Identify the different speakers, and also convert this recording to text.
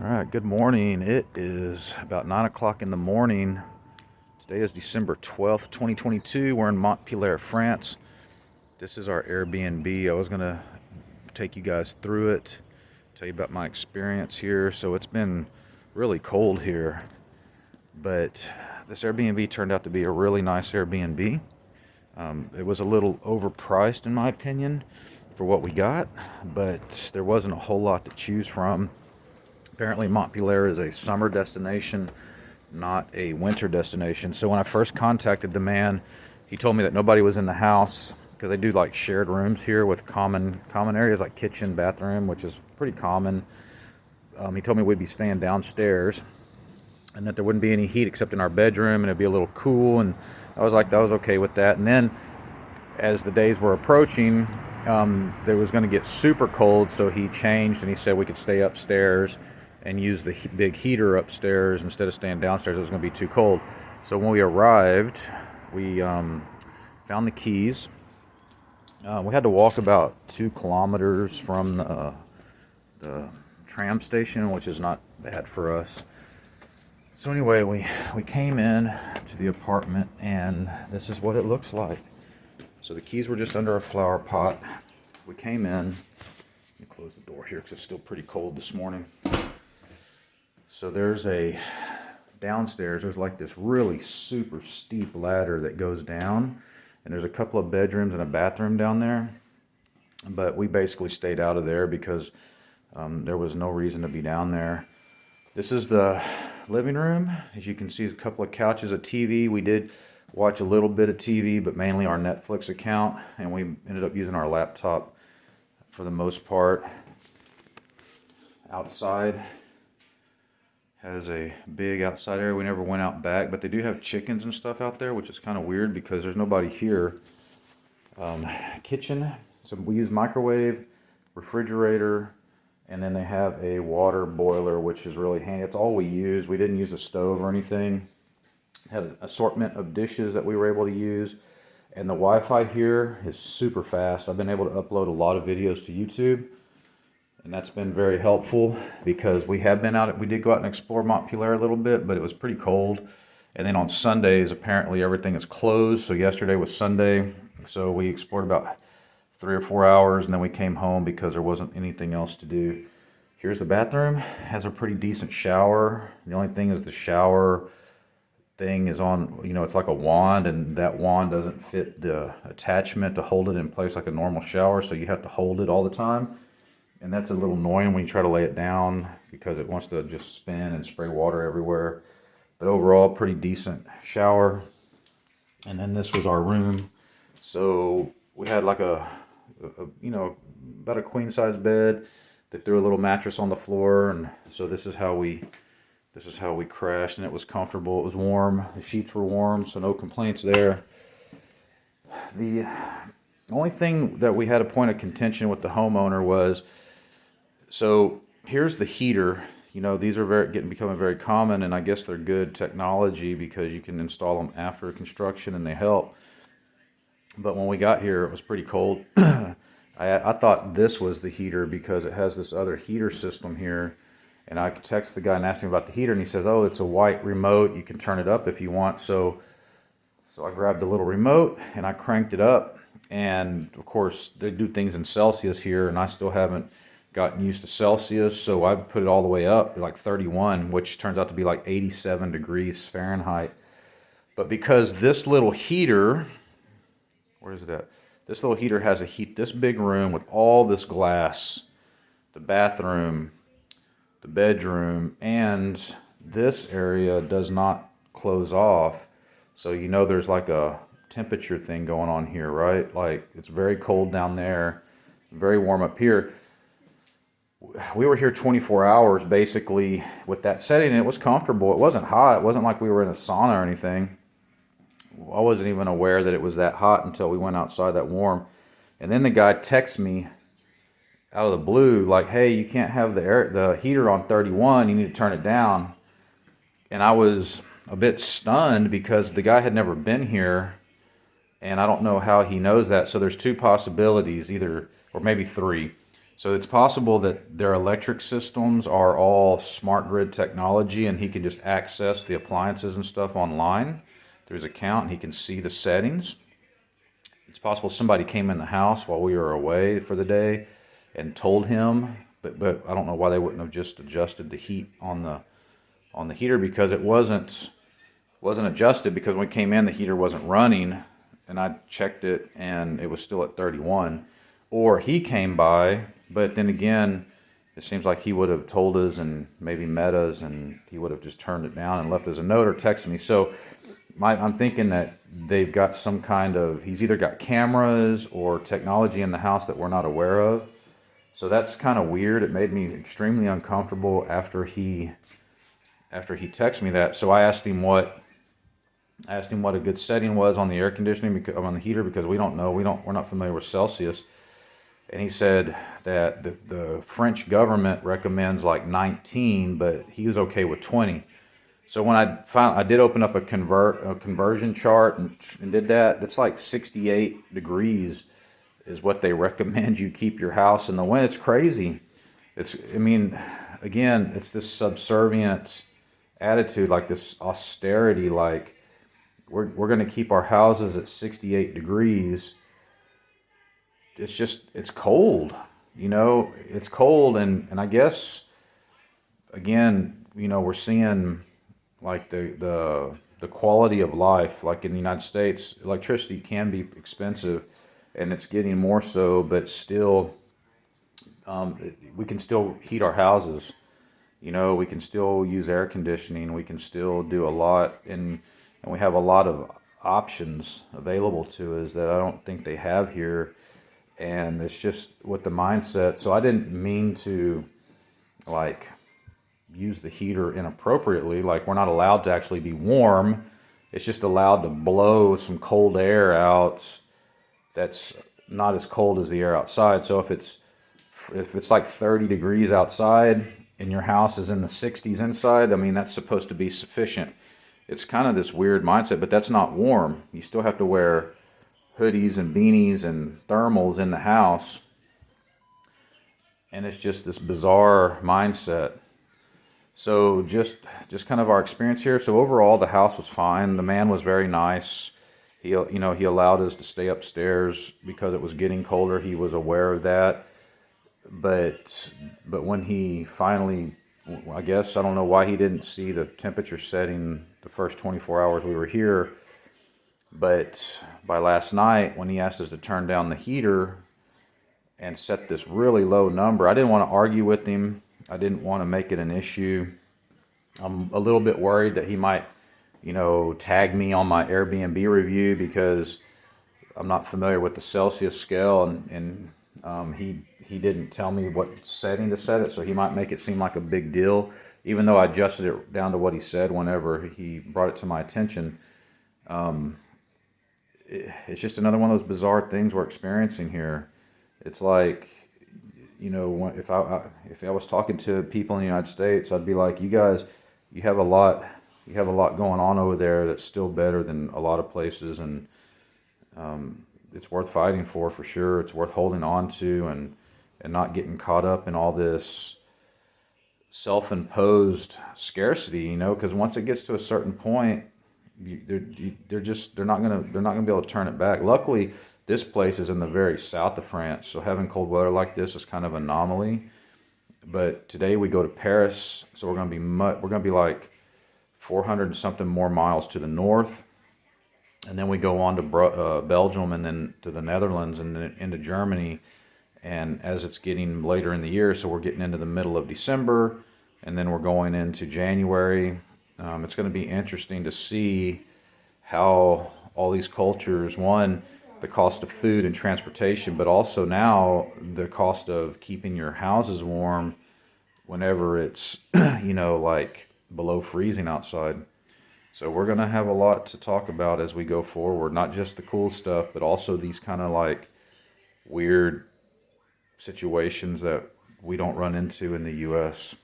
Speaker 1: All right, good morning. It is about 9 o'clock in the morning. Today is December 12th, 2022. We're in Montpellier, France. This is our Airbnb. I was going to take you guys through it, tell you about my experience here. So it's been really cold here, but this Airbnb turned out to be a really nice Airbnb. It was a little overpriced, in my opinion, for what we got, but there wasn't a whole lot to choose from. Apparently, Montpellier is a summer destination, not a winter destination. So when I first contacted the man, he told me that nobody was in the house because they do like shared rooms here with common areas like kitchen, bathroom, which is pretty common. He told me we'd be staying downstairs and that there wouldn't be any heat except in our bedroom, and it'd be a little cool. And I was like, that was okay with that. And then as the days were approaching, there was going to get super cold, so he changed and he said we could stay upstairs and use the big heater upstairs instead of staying downstairs. It was going to be too cold. So when we arrived, we found the keys. We had to walk about 2 kilometers from the tram station, which is not bad for us. So anyway, we came in to the apartment, and this is what it looks like. So the keys were just under a flower pot. We came in. Let me close the door here because it's still pretty cold this morning. So there's downstairs, there's like this really super steep ladder that goes down, and there's a couple of bedrooms and a bathroom down there. But we basically stayed out of there because there was no reason to be down there. This is the living room. As you can see, a couple of couches, a TV. We did watch a little bit of TV, but mainly our Netflix account, and we ended up using our laptop for the most part. Outside has a big outside area. We never went out back, but they do have chickens and stuff out there, which is kind of weird because there's nobody here. Kitchen, so we use microwave, refrigerator, and then they have a water boiler, which is really handy. It's all we use. We didn't use a stove or anything. Had an assortment of dishes that we were able to use, and the Wi-Fi here is super fast. I've been able to upload a lot of videos to YouTube, and that's been very helpful because we did go out and explore Montpellier a little bit, but it was pretty cold. And then on Sundays, apparently everything is closed. So yesterday was Sunday, so we explored about 3 or 4 hours, and then we came home because there wasn't anything else to do. Here's the bathroom. It has a pretty decent shower. The only thing is the shower thing is on, it's like a wand, and that wand doesn't fit the attachment to hold it in place like a normal shower, so you have to hold it all the time. And that's a little annoying when you try to lay it down because it wants to just spin and spray water everywhere. But overall, pretty decent shower. And then this was our room. So we had like about a queen size bed. They threw a little mattress on the floor, and so this is how we crashed, and it was comfortable. It was warm. The sheets were warm, so no complaints there. The only thing that we had a point of contention with the homeowner was, so here's the heater. These are becoming very common, and I guess they're good technology because you can install them after construction and they help. But when we got here, it was pretty cold. I thought this was the heater because it has this other heater system here. And I text the guy and asked him about the heater, and he says, oh, it's a white remote. You can turn it up if you want. So I grabbed the little remote and I cranked it up. And of course, they do things in Celsius here, and I still haven't gotten used to Celsius. So I put it all the way up to like 31, which turns out to be like 87 degrees Fahrenheit. But because this little heater, where is it at? This little heater has this big room with all this glass, the bathroom, the bedroom, and this area does not close off. So there's like a temperature thing going on here, right? Like it's very cold down there, very warm up here. We were here 24 hours basically with that setting, and it was comfortable. It wasn't hot. It wasn't like we were in a sauna or anything. I wasn't even aware that it was that hot until we went outside that warm. And then the guy texts me out of the blue, like, hey, you can't have the heater on 31, you need to turn it down. And I was a bit stunned because the guy had never been here, and I don't know how he knows that. So there's 2 possibilities, or maybe 3. So it's possible that their electric systems are all smart grid technology, and he can just access the appliances and stuff online through his account, and he can see the settings. It's possible somebody came in the house while we were away for the day and told him, but I don't know why they wouldn't have just adjusted the heat on the heater, because it wasn't adjusted, because when we came in the heater wasn't running, and I checked it and it was still at 31. Or he came by, but then again, it seems like he would have told us and maybe met us, and he would have just turned it down and left us a note or texted me. So I'm thinking that they've got some kind of, he's either got cameras or technology in the house that we're not aware of. So that's kind of weird. It made me extremely uncomfortable after he texted me that. So I asked him what a good setting was on the air conditioning, on the heater, because we don't know. We're not familiar with Celsius. And he said that the French government recommends like 19, but he was okay with 20. So when I did open up a conversion chart and did that, that's like 68 degrees is what they recommend you keep your house in the winter. It's crazy. Again, it's this subservient attitude, like this austerity, like we're going to keep our houses at 68 degrees. It's cold, it's cold. And I guess, again, we're seeing like the quality of life, like in the United States, electricity can be expensive, and it's getting more so, but still, we can still heat our houses. We can still use air conditioning. We can still do a lot, and we have a lot of options available to us that I don't think they have here. And it's just with the mindset. So I didn't mean to like use the heater inappropriately. Like, we're not allowed to actually be warm. It's just allowed to blow some cold air out that's not as cold as the air outside. So if it's like 30 degrees outside and your house is in the 60s inside, that's supposed to be sufficient. It's kind of this weird mindset, but that's not warm. You still have to wear hoodies and beanies and thermals in the house. And it's just this bizarre mindset. So just kind of our experience here. So overall, the house was fine. The man was very nice. He allowed us to stay upstairs because it was getting colder. He was aware of that. But when he finally, I guess, I don't know why he didn't see the temperature setting the first 24 hours we were here. But by last night, when he asked us to turn down the heater and set this really low number, I didn't want to argue with him. I didn't want to make it an issue. I'm a little bit worried that he might, tag me on my Airbnb review, because I'm not familiar with the Celsius scale, and he didn't tell me what setting to set it, so he might make it seem like a big deal, even though I adjusted it down to what he said whenever he brought it to my attention. It's just another one of those bizarre things we're experiencing here. It's like, if I was talking to people in the United States, I'd be like, you guys, you have a lot going on over there that's still better than a lot of places, and it's worth fighting for sure. It's worth holding on to and not getting caught up in all this self-imposed scarcity, because once it gets to a certain point, they're not gonna be able to turn it back. Luckily, this place is in the very south of France, so having cold weather like this is kind of an anomaly. But today we go to Paris, so we're gonna be like 400 and something more miles to the north, and then we go on to Belgium, and then to the Netherlands, and then into Germany. And as it's getting later in the year, so we're getting into the middle of December, and then we're going into January. It's going to be interesting to see how all these cultures, one, the cost of food and transportation, but also now the cost of keeping your houses warm whenever it's, like below freezing outside. So we're going to have a lot to talk about as we go forward, not just the cool stuff, but also these kind of like weird situations that we don't run into in the U.S.